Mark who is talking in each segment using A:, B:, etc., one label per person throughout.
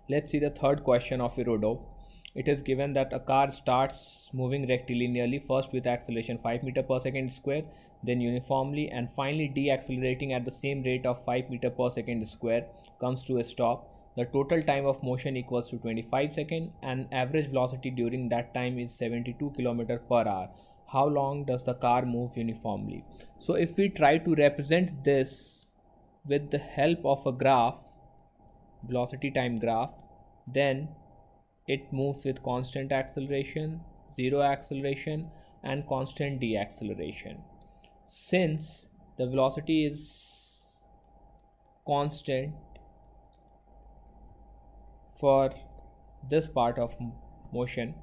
A: Let's see the third question of Irodov. It is given that a car starts moving rectilinearly, first with acceleration 5 meter per second square, then uniformly, and finally deaccelerating at the same rate of 5 meter per second square, comes to a stop. The total time of motion equals to 25 seconds and average velocity during that time is 72 km per hour. How long does the car move uniformly? So if we try to represent this with the help of a graph, velocity time graph, then it moves with constant acceleration, zero acceleration, and constant deacceleration. Since the velocity is constant for this part of motion,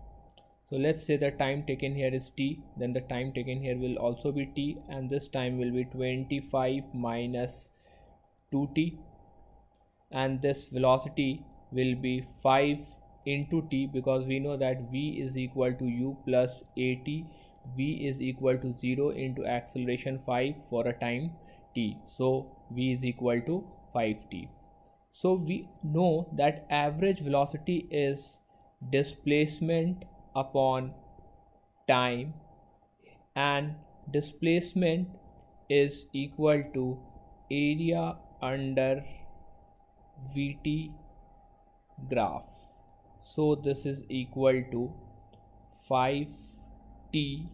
A: so let's say the time taken here is t, then the time taken here will also be t, and this time will be 25 minus 2t, and this velocity will be 5 into t, because we know that v is equal to u plus at. V is equal to 0 into acceleration 5 for a time t, so v is equal to 5t. So we know that average velocity is displacement upon time, and displacement is equal to area under Vt graph. So this is equal to 5t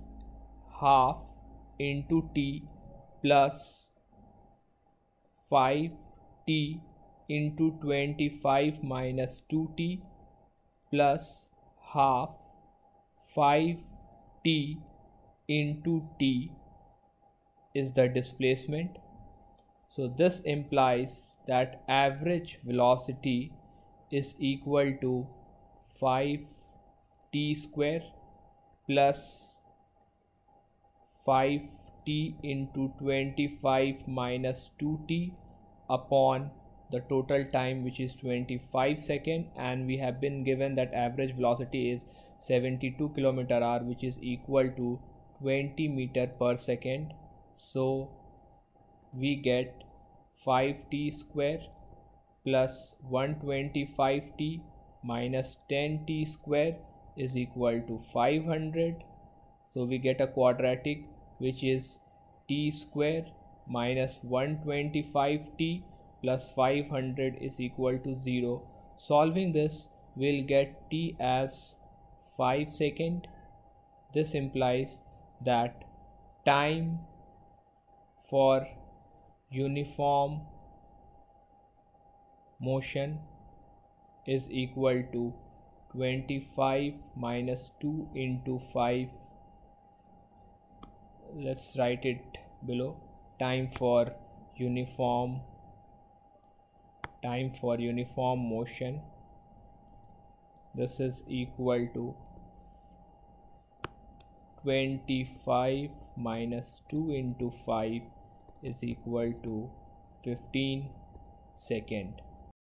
A: half into t plus 5t into 25 minus 2t plus half 5t into t is the displacement. So this implies that average velocity is equal to 5t square plus 5t into 25 minus 2t upon the total time, which is 25 seconds, and we have been given that average velocity is 72 km/h, which is equal to 20 meter per second. So we get 5t square plus 125t minus 10t square is equal to 500. So we get a quadratic, which is t square minus 125t plus 500 is equal to 0. Solving this, we'll get t as 5 seconds. This implies that time for uniform motion is equal to 25 minus 2 into 5. Let's write it below. Time for uniform motion, this is equal to 25 minus 2 into 5 is equal to 15 seconds.